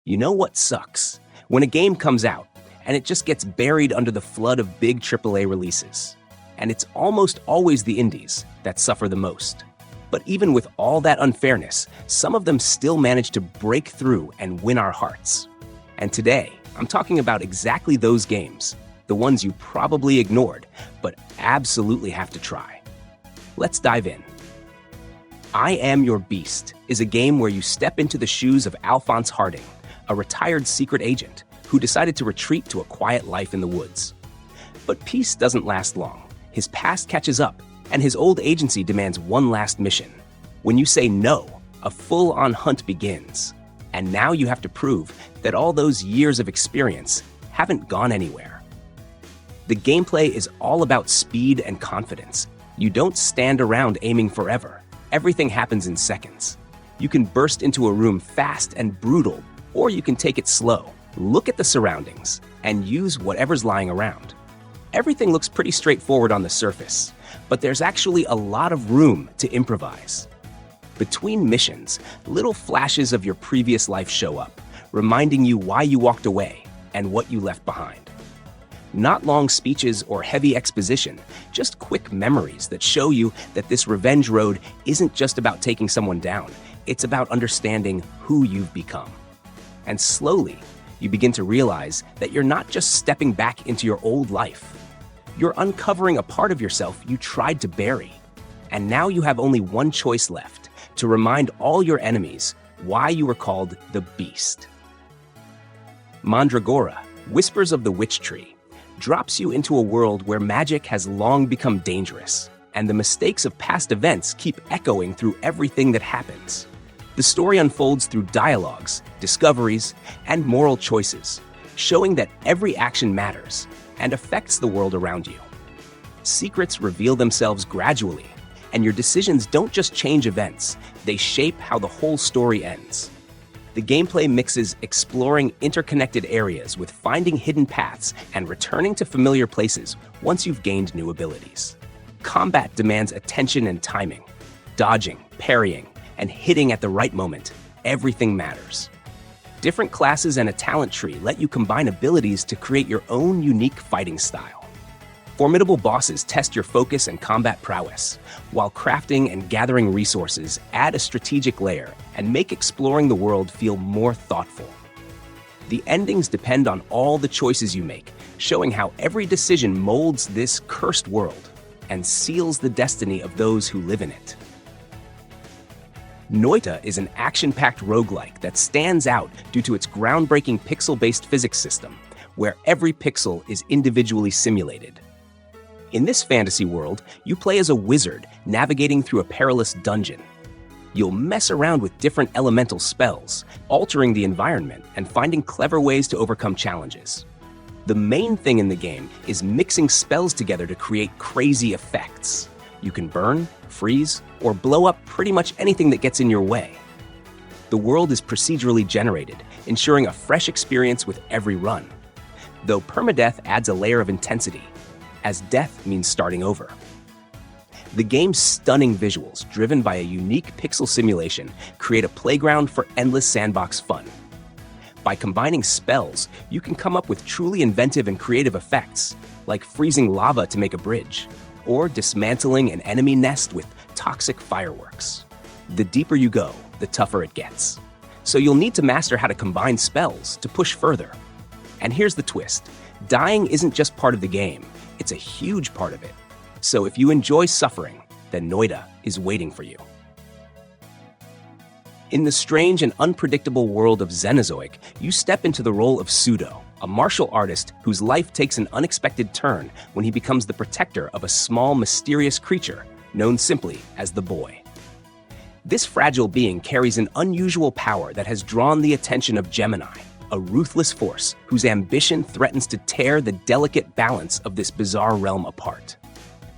You know what sucks? When a game comes out, and it just gets buried under the flood of big AAA releases. And it's almost always the indies that suffer the most. But even with all that unfairness, some of them still manage to break through and win our hearts. And today, I'm talking about exactly those games, the ones you probably ignored, but absolutely have to try. Let's dive in. I Am Your Beast is a game where you step into the shoes of Alphonse Harding, a retired secret agent who decided to retreat to a quiet life in the woods. But peace doesn't last long. His past catches up, and his old agency demands one last mission. When you say no, a full-on hunt begins. And now you have to prove that all those years of experience haven't gone anywhere. The gameplay is all about speed and confidence. You don't stand around aiming forever. Everything happens in seconds. You can burst into a room fast and brutal, or you can take it slow. Look at the surroundings and use whatever's lying around. Everything looks pretty straightforward on the surface, but there's actually a lot of room to improvise. Between missions, little flashes of your previous life show up, reminding you why you walked away and what you left behind. Not long speeches or heavy exposition, just quick memories that show you that this revenge road isn't just about taking someone down, it's about understanding who you've become. And slowly, you begin to realize that you're not just stepping back into your old life. You're uncovering a part of yourself you tried to bury. And now you have only one choice left, to remind all your enemies why you were called the Beast. Mandragora, Whispers of the Witch Tree, drops you into a world where magic has long become dangerous, and the mistakes of past events keep echoing through everything that happens. The story unfolds through dialogues, discoveries, and moral choices, showing that every action matters and affects the world around you. Secrets reveal themselves gradually, and your decisions don't just change events, they shape how the whole story ends. The gameplay mixes exploring interconnected areas with finding hidden paths and returning to familiar places once you've gained new abilities. Combat demands attention and timing. Dodging, parrying, and hitting at the right moment, everything matters. Different classes and a talent tree let you combine abilities to create your own unique fighting style. Formidable bosses test your focus and combat prowess, while crafting and gathering resources add a strategic layer and make exploring the world feel more thoughtful. The endings depend on all the choices you make, showing how every decision molds this cursed world and seals the destiny of those who live in it. Noita is an action-packed roguelike that stands out due to its groundbreaking pixel-based physics system, where every pixel is individually simulated. In this fantasy world, you play as a wizard navigating through a perilous dungeon. You'll mess around with different elemental spells, altering the environment and finding clever ways to overcome challenges. The main thing in the game is mixing spells together to create crazy effects. You can burn, freeze, or blow up pretty much anything that gets in your way. The world is procedurally generated, ensuring a fresh experience with every run. Though permadeath adds a layer of intensity, as death means starting over. The game's stunning visuals, driven by a unique pixel simulation, create a playground for endless sandbox fun. By combining spells, you can come up with truly inventive and creative effects, like freezing lava to make a bridge, or dismantling an enemy nest with toxic fireworks. The deeper you go, the tougher it gets. So you'll need to master how to combine spells to push further. And here's the twist. Dying isn't just part of the game, it's a huge part of it. So if you enjoy suffering, then Noita is waiting for you. In the strange and unpredictable world of Xenozoic, you step into the role of Pseudo, a martial artist whose life takes an unexpected turn when he becomes the protector of a small, mysterious creature known simply as the Boy. This fragile being carries an unusual power that has drawn the attention of Gemini, a ruthless force whose ambition threatens to tear the delicate balance of this bizarre realm apart.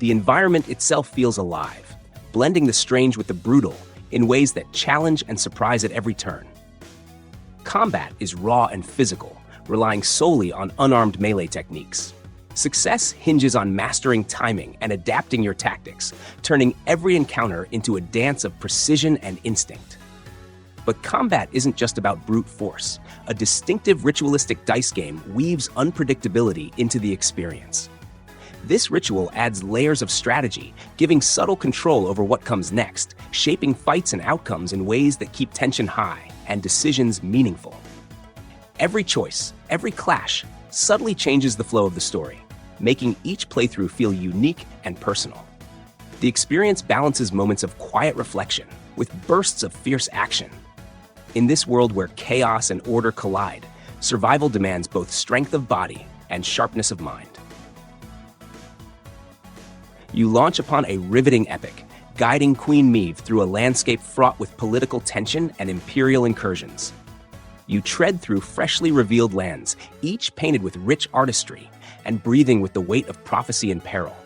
The environment itself feels alive, blending the strange with the brutal in ways that challenge and surprise at every turn. Combat is raw and physical, relying solely on unarmed melee techniques. Success hinges on mastering timing and adapting your tactics, turning every encounter into a dance of precision and instinct. But combat isn't just about brute force. A distinctive ritualistic dice game weaves unpredictability into the experience. This ritual adds layers of strategy, giving subtle control over what comes next, shaping fights and outcomes in ways that keep tension high and decisions meaningful. Every choice, every clash, subtly changes the flow of the story, making each playthrough feel unique and personal. The experience balances moments of quiet reflection with bursts of fierce action. In this world where chaos and order collide, survival demands both strength of body and sharpness of mind. You launch upon a riveting epic, guiding Queen Meve through a landscape fraught with political tension and imperial incursions. You tread through freshly revealed lands, each painted with rich artistry and breathing with the weight of prophecy and peril.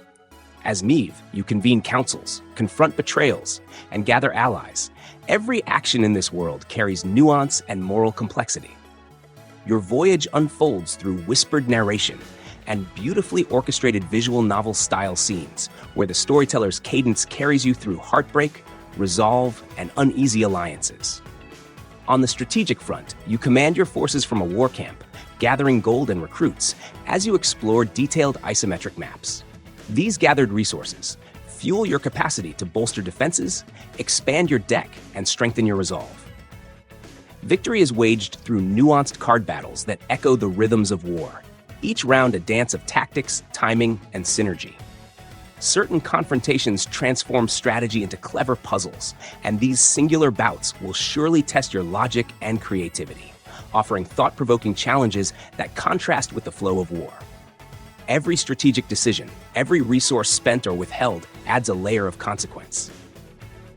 As Meve, you convene councils, confront betrayals, and gather allies. Every action in this world carries nuance and moral complexity. Your voyage unfolds through whispered narration and beautifully orchestrated visual novel-style scenes, where the storyteller's cadence carries you through heartbreak, resolve, and uneasy alliances. On the strategic front, you command your forces from a war camp, gathering gold and recruits as you explore detailed isometric maps. These gathered resources fuel your capacity to bolster defenses, expand your deck, and strengthen your resolve. Victory is waged through nuanced card battles that echo the rhythms of war, each round a dance of tactics, timing, and synergy. Certain confrontations transform strategy into clever puzzles, and these singular bouts will surely test your logic and creativity, offering thought-provoking challenges that contrast with the flow of war. Every strategic decision, every resource spent or withheld adds a layer of consequence.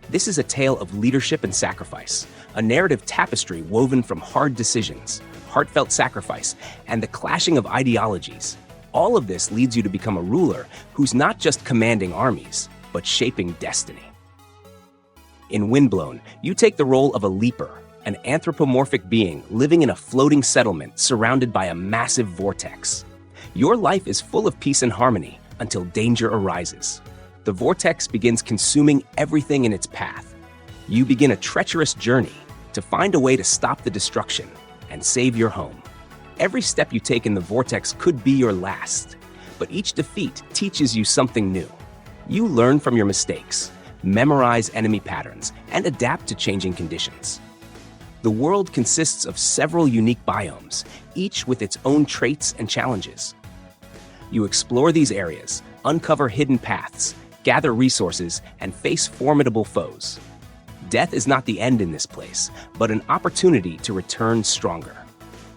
This is a tale of leadership and sacrifice, a narrative tapestry woven from hard decisions, heartfelt sacrifice, and the clashing of ideologies. All of this leads you to become a ruler who's not just commanding armies, but shaping destiny. In Windblown, you take the role of a leaper, an anthropomorphic being living in a floating settlement surrounded by a massive vortex. Your life is full of peace and harmony until danger arises. The vortex begins consuming everything in its path. You begin a treacherous journey to find a way to stop the destruction and save your home. Every step you take in the vortex could be your last, but each defeat teaches you something new. You learn from your mistakes, memorize enemy patterns, and adapt to changing conditions. The world consists of several unique biomes, each with its own traits and challenges. You explore these areas, uncover hidden paths, gather resources, and face formidable foes. Death is not the end in this place, but an opportunity to return stronger.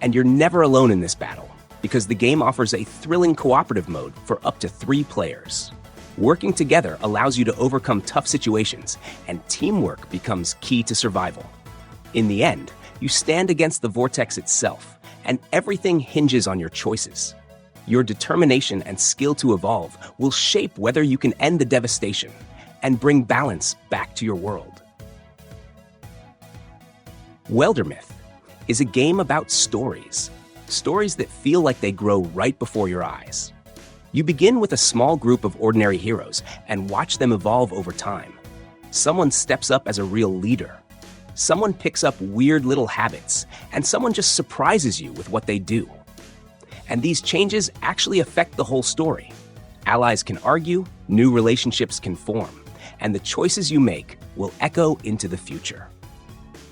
And you're never alone in this battle, because the game offers a thrilling cooperative mode for up to 3 players. Working together allows you to overcome tough situations, and teamwork becomes key to survival. In the end, you stand against the vortex itself, and everything hinges on your choices. Your determination and skill to evolve will shape whether you can end the devastation and bring balance back to your world. Wildermyth is a game about stories that feel like they grow right before your eyes. You begin with a small group of ordinary heroes and watch them evolve over time. Someone steps up as a real leader. Someone picks up weird little habits, and someone just surprises you with what they do. And these changes actually affect the whole story. Allies can argue, new relationships can form, and the choices you make will echo into the future.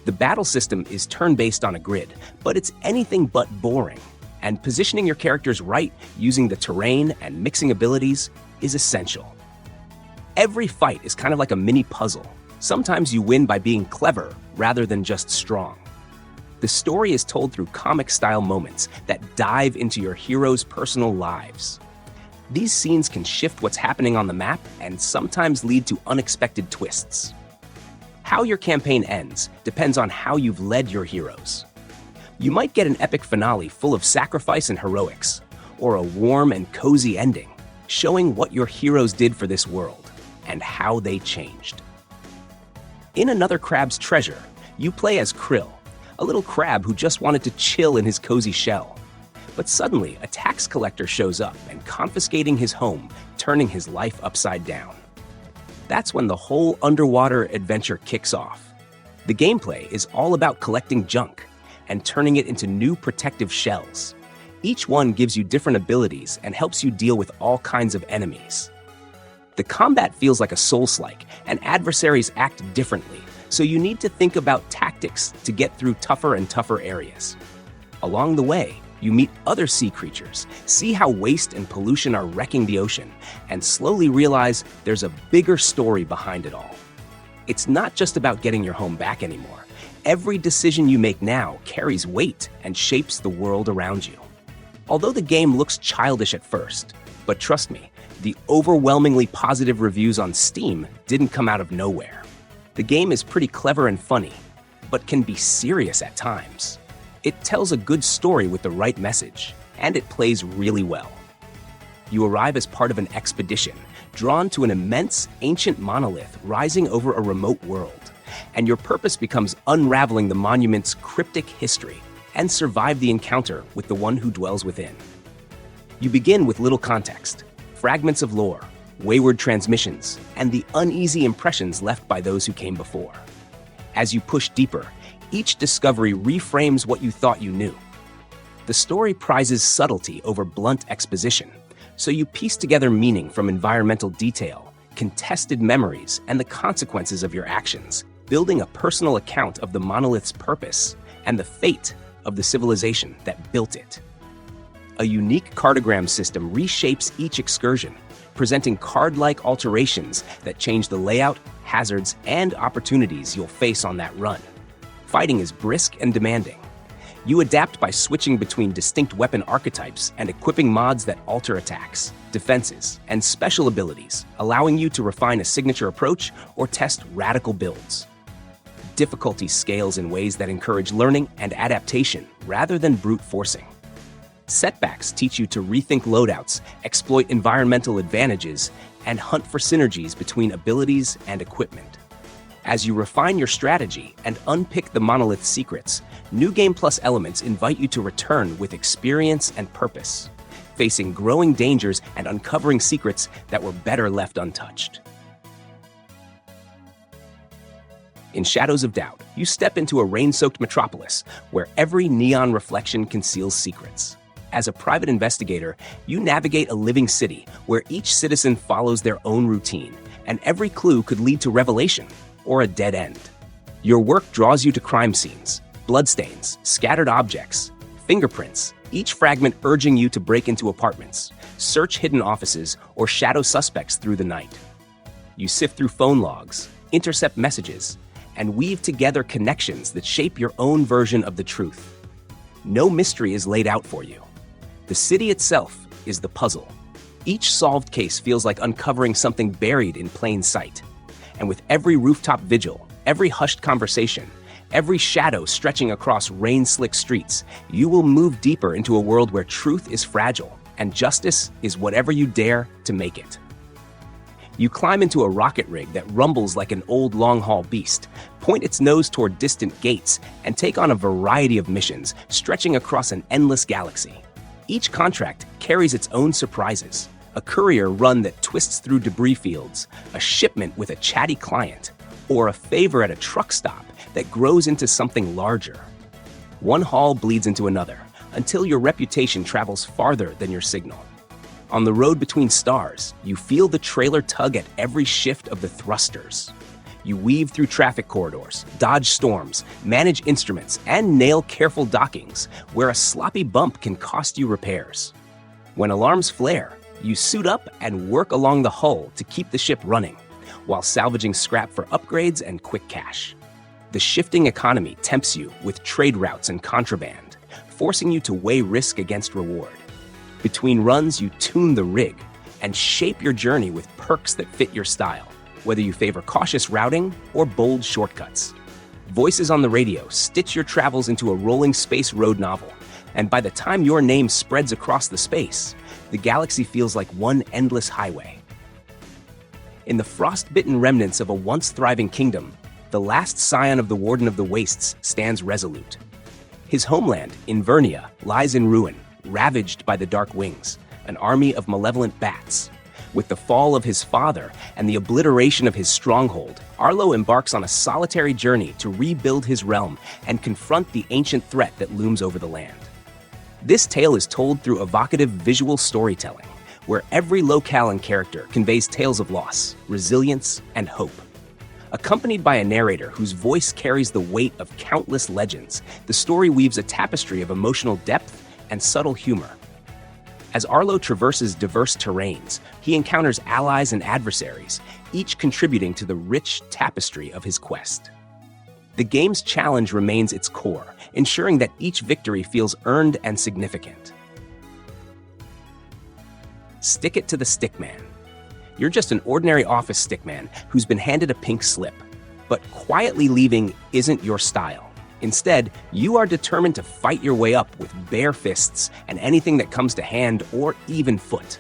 The battle system is turn-based on a grid, but it's anything but boring, and positioning your characters right using the terrain and mixing abilities is essential. Every fight is kind of like a mini puzzle. Sometimes you win by being clever rather than just strong. The story is told through comic-style moments that dive into your heroes' personal lives. These scenes can shift what's happening on the map and sometimes lead to unexpected twists. How your campaign ends depends on how you've led your heroes. You might get an epic finale full of sacrifice and heroics, or a warm and cozy ending, showing what your heroes did for this world and how they changed. In Another Crab's Treasure, you play as Krill, a little crab who just wanted to chill in his cozy shell. But suddenly, a tax collector shows up and confiscating his home, turning his life upside down. That's when the whole underwater adventure kicks off. The gameplay is all about collecting junk and turning it into new protective shells. Each one gives you different abilities and helps you deal with all kinds of enemies. The combat feels like a Souls-like, and adversaries act differently, so you need to think about tactics to get through tougher and tougher areas. Along the way, you meet other sea creatures, see how waste and pollution are wrecking the ocean, and slowly realize there's a bigger story behind it all. It's not just about getting your home back anymore. Every decision you make now carries weight and shapes the world around you. Although the game looks childish at first, but trust me, the overwhelmingly positive reviews on Steam didn't come out of nowhere. The game is pretty clever and funny, but can be serious at times. It tells a good story with the right message, and it plays really well. You arrive as part of an expedition, drawn to an immense, ancient monolith rising over a remote world, and your purpose becomes unraveling the monument's cryptic history and survive the encounter with the one who dwells within. You begin with little context, fragments of lore, wayward transmissions, and the uneasy impressions left by those who came before. As you push deeper, each discovery reframes what you thought you knew. The story prizes subtlety over blunt exposition, so you piece together meaning from environmental detail, contested memories, and the consequences of your actions, building a personal account of the monolith's purpose and the fate of the civilization that built it. A unique cartogram system reshapes each excursion, presenting card-like alterations that change the layout, hazards, and opportunities you'll face on that run. Fighting is brisk and demanding. You adapt by switching between distinct weapon archetypes and equipping mods that alter attacks, defenses, and special abilities, allowing you to refine a signature approach or test radical builds. Difficulty scales in ways that encourage learning and adaptation rather than brute forcing. Setbacks teach you to rethink loadouts, exploit environmental advantages, and hunt for synergies between abilities and equipment. As you refine your strategy and unpick the monolith's secrets, New Game Plus elements invite you to return with experience and purpose, facing growing dangers and uncovering secrets that were better left untouched. In Shadows of Doubt, you step into a rain-soaked metropolis where every neon reflection conceals secrets. As a private investigator, you navigate a living city where each citizen follows their own routine, and every clue could lead to revelation or a dead end. Your work draws you to crime scenes, bloodstains, scattered objects, fingerprints, each fragment urging you to break into apartments, search hidden offices, or shadow suspects through the night. You sift through phone logs, intercept messages, and weave together connections that shape your own version of the truth. No mystery is laid out for you. The city itself is the puzzle. Each solved case feels like uncovering something buried in plain sight. And with every rooftop vigil, every hushed conversation, every shadow stretching across rain-slick streets, you will move deeper into a world where truth is fragile and justice is whatever you dare to make it. You climb into a rocket rig that rumbles like an old long-haul beast, point its nose toward distant gates, and take on a variety of missions stretching across an endless galaxy. Each contract carries its own surprises. A courier run that twists through debris fields, a shipment with a chatty client, or a favor at a truck stop that grows into something larger. One haul bleeds into another, until your reputation travels farther than your signal. On the road between stars, you feel the trailer tug at every shift of the thrusters. You weave through traffic corridors, dodge storms, manage instruments, and nail careful dockings, where a sloppy bump can cost you repairs. When alarms flare, you suit up and work along the hull to keep the ship running, while salvaging scrap for upgrades and quick cash. The shifting economy tempts you with trade routes and contraband, forcing you to weigh risk against reward. Between runs, you tune the rig and shape your journey with perks that fit your style, whether you favor cautious routing or bold shortcuts. Voices on the radio stitch your travels into a rolling space road novel, and by the time your name spreads across the space, the galaxy feels like one endless highway. In the frost-bitten remnants of a once-thriving kingdom, the last scion of the Warden of the Wastes stands resolute. His homeland, Invernia, lies in ruin, ravaged by the Dark Wings, an army of malevolent bats. With the fall of his father and the obliteration of his stronghold, Arlo embarks on a solitary journey to rebuild his realm and confront the ancient threat that looms over the land. This tale is told through evocative visual storytelling, where every locale and character conveys tales of loss, resilience, and hope. Accompanied by a narrator whose voice carries the weight of countless legends, the story weaves a tapestry of emotional depth and subtle humor. As Arlo traverses diverse terrains, he encounters allies and adversaries, each contributing to the rich tapestry of his quest. The game's challenge remains its core, ensuring that each victory feels earned and significant. Stick it to the Stickman. You're just an ordinary office stickman who's been handed a pink slip, but quietly leaving isn't your style. Instead, you are determined to fight your way up with bare fists and anything that comes to hand or even foot.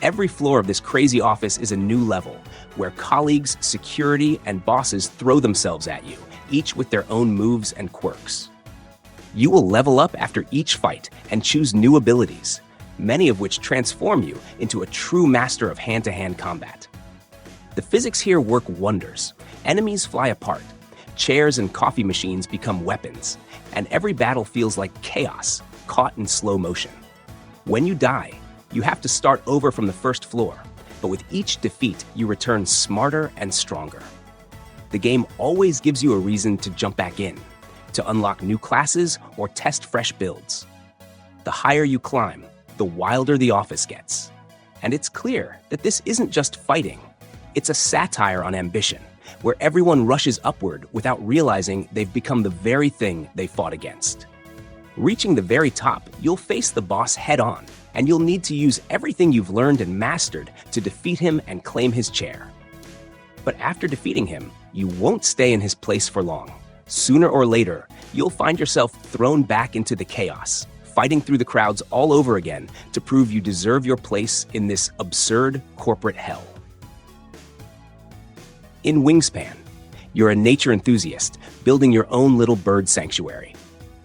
Every floor of this crazy office is a new level, where colleagues, security, and bosses throw themselves at you, each with their own moves and quirks. You will level up after each fight and choose new abilities, many of which transform you into a true master of hand-to-hand combat. The physics here work wonders. Enemies fly apart, chairs and coffee machines become weapons, and every battle feels like chaos, caught in slow motion. When you die, you have to start over from the first floor, but with each defeat, you return smarter and stronger. The game always gives you a reason to jump back in, to unlock new classes or test fresh builds. The higher you climb, the wilder the office gets. And it's clear that this isn't just fighting, it's a satire on ambition, where everyone rushes upward without realizing they've become the very thing they fought against. Reaching the very top, you'll face the boss head-on, and you'll need to use everything you've learned and mastered to defeat him and claim his chair. But after defeating him, you won't stay in his place for long. Sooner or later, you'll find yourself thrown back into the chaos, fighting through the crowds all over again to prove you deserve your place in this absurd corporate hell. In Wingspan, you're a nature enthusiast, building your own little bird sanctuary.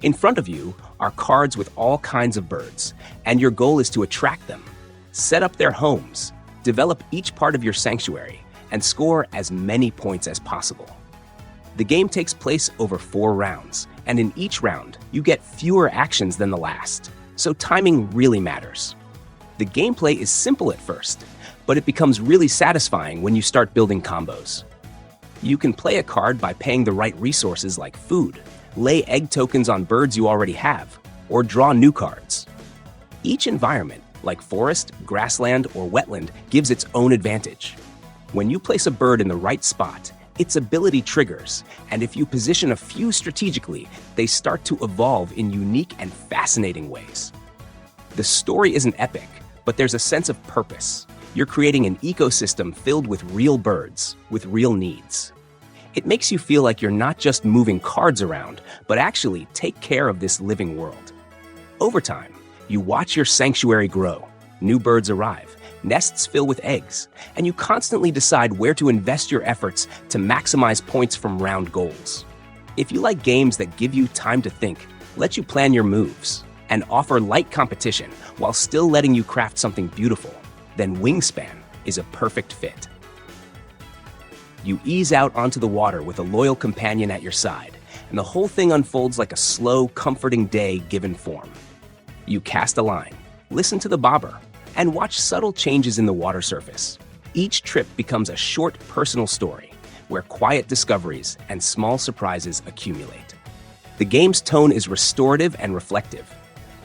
In front of you are cards with all kinds of birds, and your goal is to attract them, set up their homes, develop each part of your sanctuary, and score as many points as possible. The game takes place over 4 rounds, and in each round, you get fewer actions than the last, so timing really matters. The gameplay is simple at first, but it becomes really satisfying when you start building combos. You can play a card by paying the right resources like food, lay egg tokens on birds you already have, or draw new cards. Each environment, like forest, grassland, or wetland, gives its own advantage. When you place a bird in the right spot, its ability triggers, and if you position a few strategically, they start to evolve in unique and fascinating ways. The story isn't epic, but there's a sense of purpose. You're creating an ecosystem filled with real birds, with real needs. It makes you feel like you're not just moving cards around, but actually take care of this living world. Over time, you watch your sanctuary grow, new birds arrive, nests fill with eggs, and you constantly decide where to invest your efforts to maximize points from round goals. If you like games that give you time to think, let you plan your moves, and offer light competition while still letting you craft something beautiful, then Wingspan is a perfect fit. You ease out onto the water with a loyal companion at your side, and the whole thing unfolds like a slow, comforting day given form. You cast a line, listen to the bobber, and watch subtle changes in the water surface. Each trip becomes a short, personal story, where quiet discoveries and small surprises accumulate. The game's tone is restorative and reflective.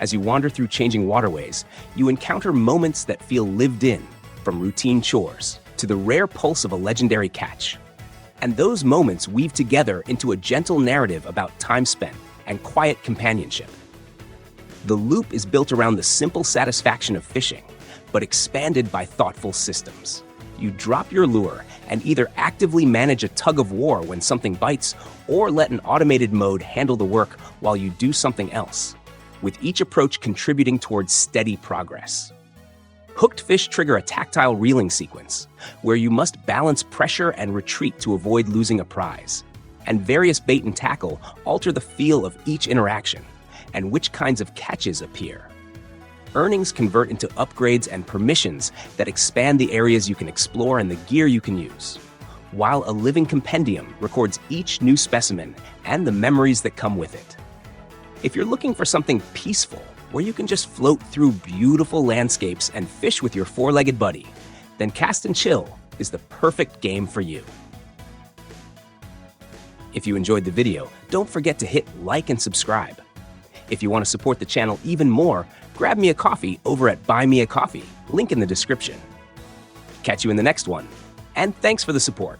As you wander through changing waterways, you encounter moments that feel lived in, from routine chores to the rare pulse of a legendary catch. And those moments weave together into a gentle narrative about time spent and quiet companionship. The loop is built around the simple satisfaction of fishing, but expanded by thoughtful systems. You drop your lure and either actively manage a tug-of-war when something bites, or let an automated mode handle the work while you do something else, with each approach contributing towards steady progress. Hooked fish trigger a tactile reeling sequence, where you must balance pressure and retreat to avoid losing a prize, and various bait and tackle alter the feel of each interaction, and which kinds of catches appear. earnings convert into upgrades and permissions that expand the areas you can explore and the gear you can use, while a living compendium records each new specimen and the memories that come with it. If you're looking for something peaceful, where you can just float through beautiful landscapes and fish with your four-legged buddy, then Cast and Chill is the perfect game for you. If you enjoyed the video, don't forget to hit like and subscribe. If you want to support the channel even more, grab me a coffee over at Buy Me a Coffee, link in the description. Catch you in the next one, and thanks for the support.